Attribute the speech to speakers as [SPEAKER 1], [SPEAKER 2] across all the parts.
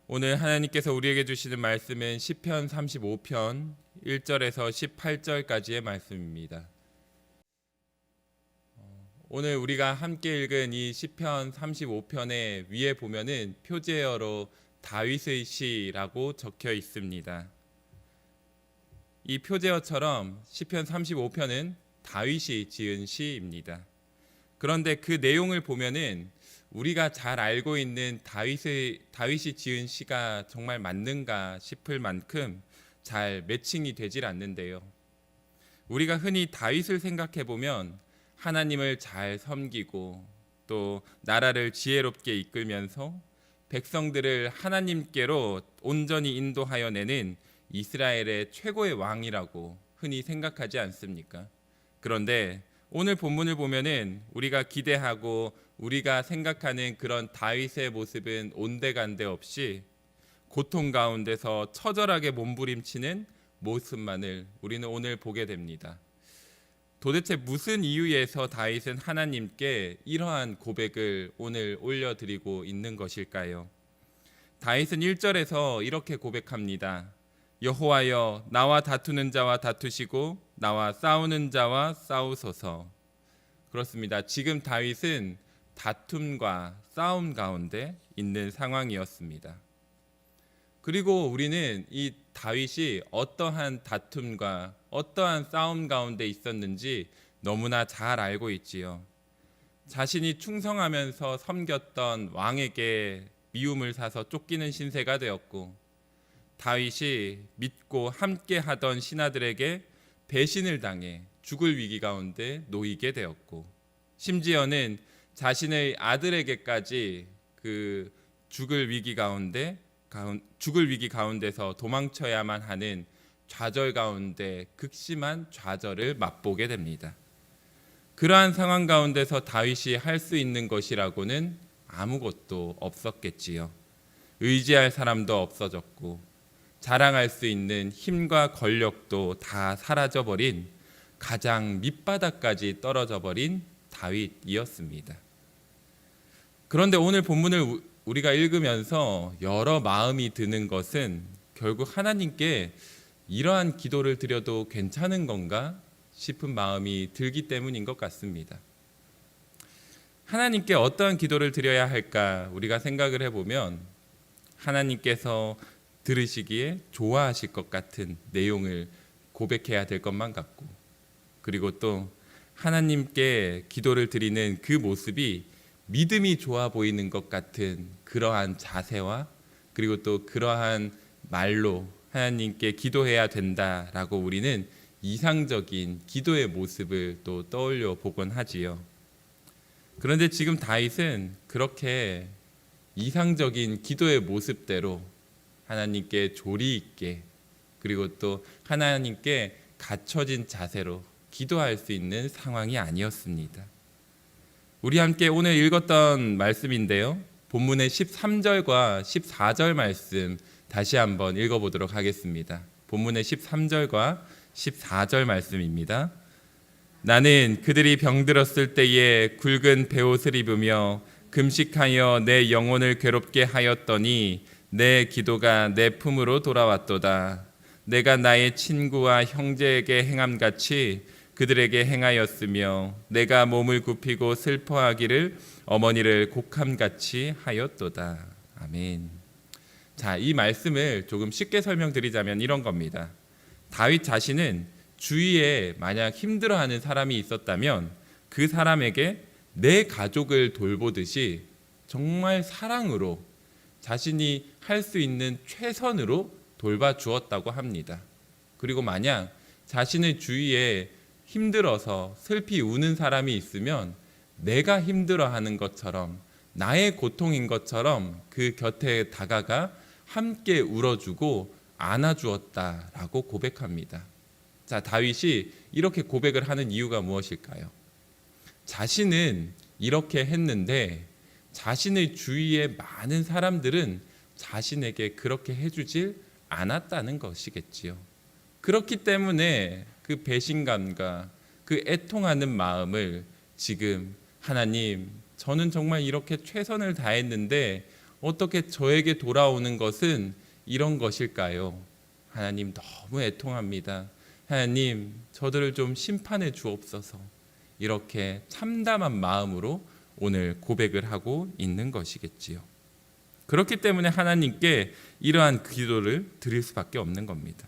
[SPEAKER 1] 오늘 하나님께서 우리에게 주시는 말씀은 시편 35편 1절에서 18절까지의 말씀입니다. 오늘 우리가 함께 읽은 이 시편 35편의 위에 보면은 표제어로 다윗의 시라고 적혀 있습니다. 이 표제어처럼 시편 35편은 다윗이 지은 시입니다. 그런데 그 내용을 보면은 우리가 잘 알고 있는 다윗이 지은 시가 정말 맞는가 싶을 만큼 잘 매칭이 되질 않는데요. 우리가 흔히 다윗을 생각해 보면 하나님을 잘 섬기고 또 나라를 지혜롭게 이끌면서 백성들을 하나님께로 온전히 인도하여 내는 이스라엘의 최고의 왕이라고 흔히 생각하지 않습니까? 그런데 오늘 본문을 보면은 우리가 기대하고 우리가 생각하는 그런 다윗의 모습은 온데간데 없이 고통 가운데서 처절하게 몸부림치는 모습만을 우리는 오늘 보게 됩니다. 도대체 무슨 이유에서 다윗은 하나님께 이러한 고백을 오늘 올려드리고 있는 것일까요? 다윗은 1절에서 이렇게 고백합니다. 여호와여, 나와 다투는 자와 다투시고 나와 싸우는 자와 싸우소서. 그렇습니다. 지금 다윗은 다툼과 싸움 가운데 있는 상황이었습니다. 그리고 우리는 이 다윗이 어떠한 다툼과 어떠한 싸움 가운데 있었는지 너무나 잘 알고 있지요. 자신이 충성하면서 섬겼던 왕에게 미움을 사서 쫓기는 신세가 되었고, 다윗이 믿고 함께 하던 신하들에게 배신을 당해 죽을 위기 가운데 놓이게 되었고, 심지어는 자신의 아들에게까지 그 죽을 위기 가운데서 도망쳐야만 하는 좌절 가운데 극심한 좌절을 맛보게 됩니다. 그러한 상황 가운데서 다윗이 할 수 있는 것이라고는 아무것도 없었겠지요. 의지할 사람도 없어졌고 자랑할 수 있는 힘과 권력도 다 사라져버린 가장 밑바닥까지 떨어져 버린 다윗이었습니다. 그런데 오늘 본문을 우리가 읽으면서 여러 마음이 드는 것은 결국 하나님께 이러한 기도를 드려도 괜찮은 건가 싶은 마음이 들기 때문인 것 같습니다. 하나님께 어떠한 기도를 드려야 할까 우리가 생각을 해보면 하나님께서 들으시기에 좋아하실 것 같은 내용을 고백해야 될 것만 같고, 그리고 또 하나님께 기도를 드리는 그 모습이 믿음이 좋아 보이는 것 같은 그러한 자세와 그리고 또 그러한 말로 하나님께 기도해야 된다라고 우리는 이상적인 기도의 모습을 또 떠올려 보곤 하지요. 그런데 지금 다윗은 그렇게 이상적인 기도의 모습대로 하나님께 조리 있게 그리고 또 하나님께 갖춰진 자세로 기도할 수 있는 상황이 아니었습니다. 우리 함께 오늘 읽었던 말씀인데요. 본문의 13절과 14절 말씀 다시 한번 읽어보도록 하겠습니다. 본문의 13절과 14절 말씀입니다. 나는 그들이 병들었을 때에 굵은 베옷을 입으며 금식하여 내 영혼을 괴롭게 하였더니 내 기도가 내 품으로 돌아왔도다. 내가 나의 친구와 형제에게 행함같이 그들에게 행하였으며 내가 몸을 굽히고 슬퍼하기를 어머니를 곡함같이 하였도다. 아멘. 자, 이 말씀을 조금 쉽게 설명드리자면 이런 겁니다. 다윗 자신은 주위에 만약 힘들어하는 사람이 있었다면 그 사람에게 내 가족을 돌보듯이 정말 사랑으로 자신이 할 수 있는 최선으로 돌봐주었다고 합니다. 그리고 만약 자신의 주위에 힘들어서 슬피 우는 사람이 있으면 내가 힘들어하는 것처럼 나의 고통인 것처럼 그 곁에 다가가 함께 울어주고 안아주었다라고 고백합니다. 자, 다윗이 이렇게 고백을 하는 이유가 무엇일까요? 자신은 이렇게 했는데 자신의 주위의 많은 사람들은 자신에게 그렇게 해주질 않았다는 것이겠지요. 그렇기 때문에 그 배신감과 그 애통하는 마음을 지금 하나님, 저는 정말 이렇게 최선을 다했는데 어떻게 저에게 돌아오는 것은 이런 것일까요? 하나님 너무 애통합니다. 하나님 저들을 좀 심판해 주옵소서. 이렇게 참담한 마음으로 오늘 고백을 하고 있는 것이겠지요. 그렇기 때문에 하나님께 이러한 기도를 드릴 수밖에 없는 겁니다.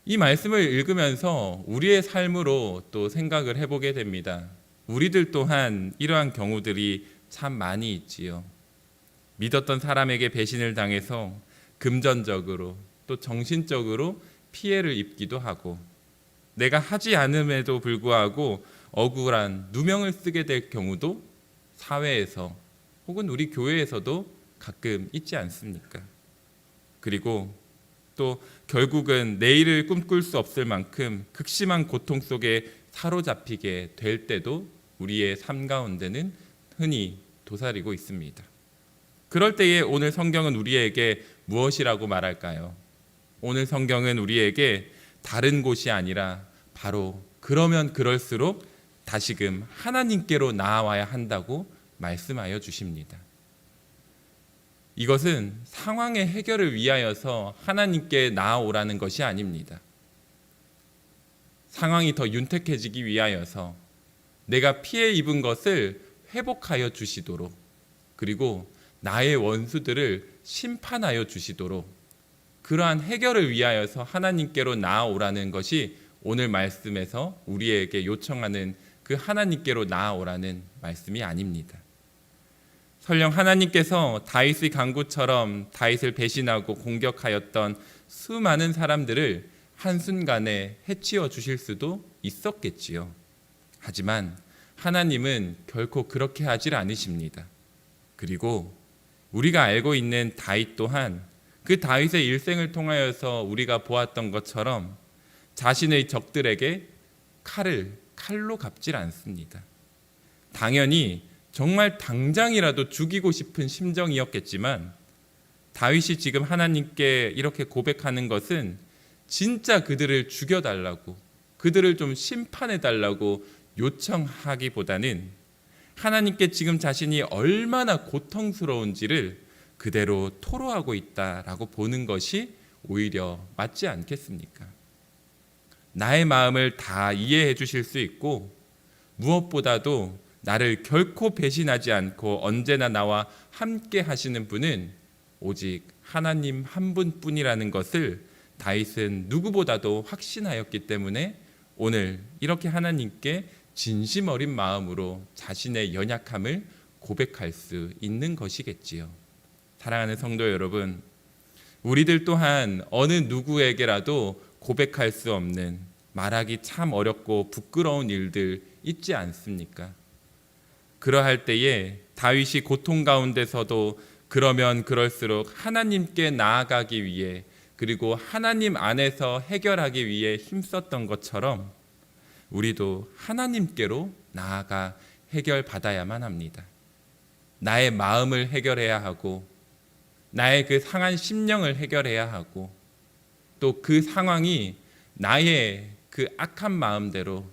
[SPEAKER 1] 이 말씀을 읽으면서 우리의 삶으로 또 생각을 해보게 됩니다. 우리들 또한 이러한 경우들이 참 많이 있지요. 믿었던 사람에게 배신을 당해서 금전적으로 또 정신적으로 피해를 입기도 하고, 내가 하지 않음에도 불구하고 억울한 누명을 쓰게 될 경우도 사회에서 혹은 우리 교회에서도 가끔 있지 않습니까? 그리고 또 결국은 내일을 꿈꿀 수 없을 만큼 극심한 고통 속에 사로잡히게 될 때도 우리의 삶 가운데는 흔히 도사리고 있습니다. 그럴 때에 오늘 성경은 우리에게 무엇이라고 말할까요? 오늘 성경은 우리에게 다른 곳이 아니라 바로 그러면 그럴수록 다시금 하나님께로 나아와야 한다고 말씀하여 주십니다. 이것은 상황의 해결을 위하여서 하나님께 나아오라는 것이 아닙니다. 상황이 더 윤택해지기 위하여서 내가 피해 입은 것을 회복하여 주시도록, 그리고 나의 원수들을 심판하여 주시도록, 그러한 해결을 위하여서 하나님께로 나아오라는 것이 오늘 말씀에서 우리에게 요청하는 그 하나님께로 나아오라는 말씀이 아닙니다. 설령 하나님께서 다윗의 강구처럼 다윗을 배신하고 공격하였던 수많은 사람들을 한순간에 해치워 주실 수도 있었겠지요. 하지만 하나님은 결코 그렇게 하질 않으십니다. 그리고 우리가 알고 있는 다윗 또한 그 다윗의 일생을 통하여서 우리가 보았던 것처럼 자신의 적들에게 칼로 갚질 않습니다. 당연히 정말 당장이라도 죽이고 싶은 심정이었겠지만 다윗이 지금 하나님께 이렇게 고백하는 것은 진짜 그들을 죽여달라고, 그들을 좀 심판해달라고 요청하기보다는 하나님께 지금 자신이 얼마나 고통스러운지를 그대로 토로하고 있다라고 보는 것이 오히려 맞지 않겠습니까? 나의 마음을 다 이해해 주실 수 있고, 무엇보다도 나를 결코 배신하지 않고 언제나 나와 함께 하시는 분은 오직 하나님 한 분뿐이라는 것을 다윗은 누구보다도 확신하였기 때문에 오늘 이렇게 하나님께 진심 어린 마음으로 자신의 연약함을 고백할 수 있는 것이겠지요. 사랑하는 성도 여러분, 우리들 또한 어느 누구에게라도 고백할 수 없는, 말하기 참 어렵고 부끄러운 일들 있지 않습니까? 그러할 때에 다윗이 고통 가운데서도 그러면 그럴수록 하나님께 나아가기 위해, 그리고 하나님 안에서 해결하기 위해 힘썼던 것처럼 우리도 하나님께로 나아가 해결받아야만 합니다. 나의 마음을 해결해야 하고, 나의 그 상한 심령을 해결해야 하고, 또 그 상황이 나의 그 악한 마음대로,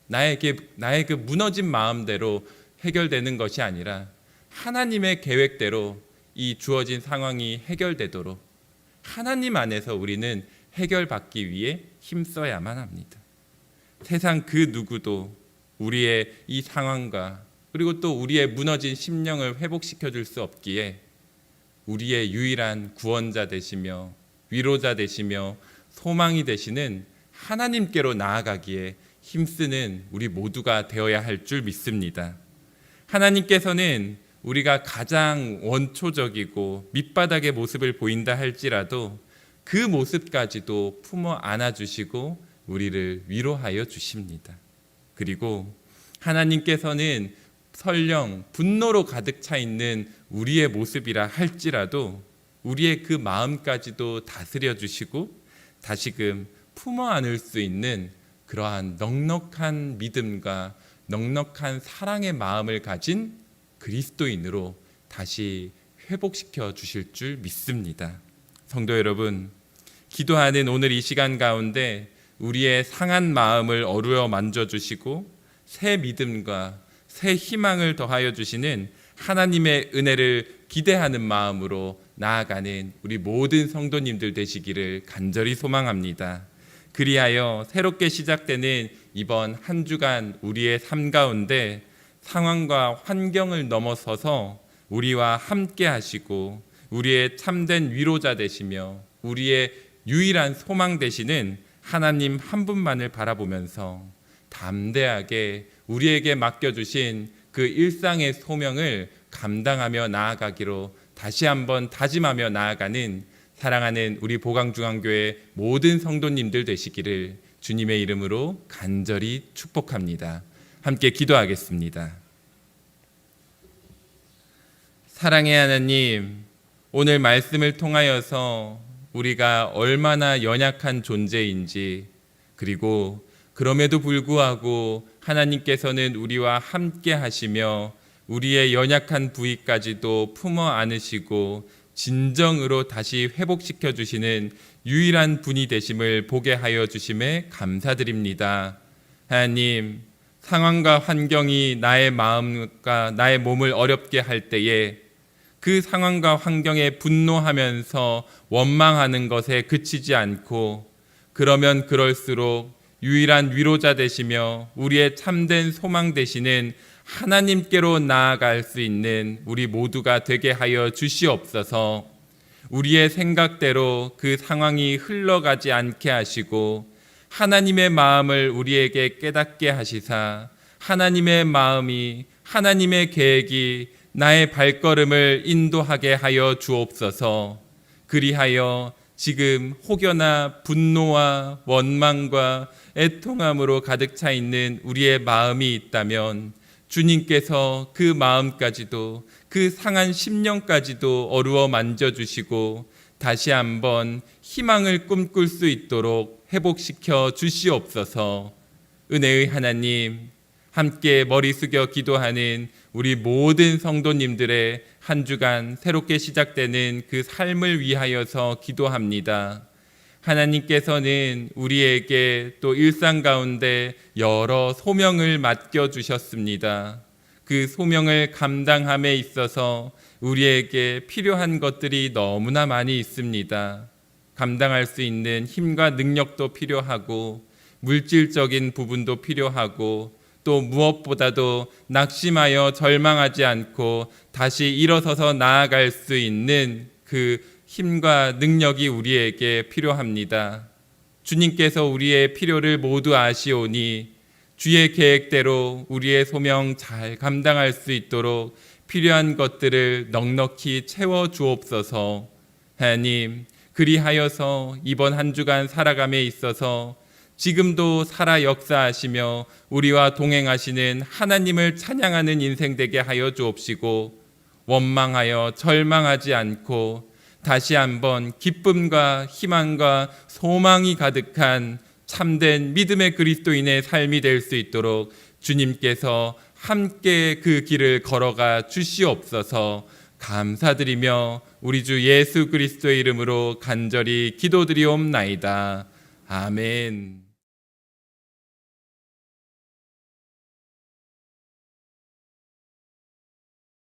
[SPEAKER 1] 나의 그 무너진 마음대로 해결되는 것이 아니라 하나님의 계획대로 이 주어진 상황이 해결되도록 하나님 안에서 우리는 해결받기 위해 힘써야만 합니다. 세상 그 누구도 우리의 이 상황과 그리고 또 우리의 무너진 심령을 회복시켜 줄 수 없기에 우리의 유일한 구원자 되시며 위로자 되시며 소망이 되시는 하나님께로 나아가기에 힘쓰는 우리 모두가 되어야 할 줄 믿습니다. 하나님께서는 우리가 가장 원초적이고 밑바닥의 모습을 보인다 할지라도 그 모습까지도 품어 안아주시고 우리를 위로하여 주십니다. 그리고 하나님께서는 설령 분노로 가득 차 있는 우리의 모습이라 할지라도 우리의 그 마음까지도 다스려 주시고 다시금 품어 안을 수 있는 그러한 넉넉한 믿음과 넉넉한 사랑의 마음을 가진 그리스도인으로 다시 회복시켜 주실 줄 믿습니다. 성도 여러분, 기도하는 오늘 이 시간 가운데 우리의 상한 마음을 어루어 만져주시고 새 믿음과 새 희망을 더하여 주시는 하나님의 은혜를 기대하는 마음으로 나아가는 우리 모든 성도님들 되시기를 간절히 소망합니다. 그리하여 새롭게 시작되는 이번 한 주간 우리의 삶 가운데 상황과 환경을 넘어서서 우리와 함께 하시고 우리의 참된 위로자 되시며 우리의 유일한 소망 되시는 하나님 한 분만을 바라보면서 담대하게 우리에게 맡겨주신 그 일상의 소명을 감당하며 나아가기로 다시 한번 다짐하며 나아가는 사랑하는 우리 보강중앙교회 모든 성도님들 되시기를 주님의 이름으로 간절히 축복합니다. 함께 기도하겠습니다. 사랑의 하나님, 오늘 말씀을 통하여서 우리가 얼마나 연약한 존재인지, 그리고 그럼에도 불구하고 하나님께서는 우리와 함께 하시며 우리의 연약한 부위까지도 품어 안으시고 진정으로 다시 회복시켜 주시는 유일한 분이 되심을 보게 하여 주심에 감사드립니다. 하나님, 상황과 환경이 나의 마음과 나의 몸을 어렵게 할 때에 그 상황과 환경에 분노하면서 원망하는 것에 그치지 않고, 그러면 그럴수록 유일한 위로자 되시며 우리의 참된 소망 되시는 하나님께로 나아갈 수 있는 우리 모두가 되게 하여 주시옵소서. 우리의 생각대로 그 상황이 흘러가지 않게 하시고 하나님의 마음을 우리에게 깨닫게 하시사 하나님의 마음이, 하나님의 계획이 나의 발걸음을 인도하게 하여 주옵소서. 그리하여 지금 혹여나 분노와 원망과 애통함으로 가득 차 있는 우리의 마음이 있다면 주님께서 그 마음까지도, 그 상한 심령까지도 어루어 만져주시고 다시 한번 희망을 꿈꿀 수 있도록 회복시켜 주시옵소서. 은혜의 하나님, 함께 머리 숙여 기도하는 우리 모든 성도님들의 한 주간 새롭게 시작되는 그 삶을 위하여서 기도합니다. 하나님께서는 우리에게 또 일상 가운데 여러 소명을 맡겨주셨습니다. 그 소명을 감당함에 있어서 우리에게 필요한 것들이 너무나 많이 있습니다. 감당할 수 있는 힘과 능력도 필요하고 물질적인 부분도 필요하고 또 무엇보다도 낙심하여 절망하지 않고 다시 일어서서 나아갈 수 있는 그 힘과 능력이 우리에게 필요합니다. 주님께서 우리의 필요를 모두 아시오니 주의 계획대로 우리의 소명 잘 감당할 수 있도록 필요한 것들을 넉넉히 채워 주옵소서. 하나님, 그리하여서 이번 한 주간 살아감에 있어서 지금도 살아 역사하시며 우리와 동행하시는 하나님을 찬양하는 인생 되게 하여 주옵시고 원망하여 절망하지 않고 다시 한번 기쁨과 희망과 소망이 가득한 참된 믿음의 그리스도인의 삶이 될 수 있도록 주님께서 함께 그 길을 걸어가 주시옵소서. 감사드리며 우리 주 예수 그리스도의 이름으로 간절히 기도드리옵나이다. 아멘.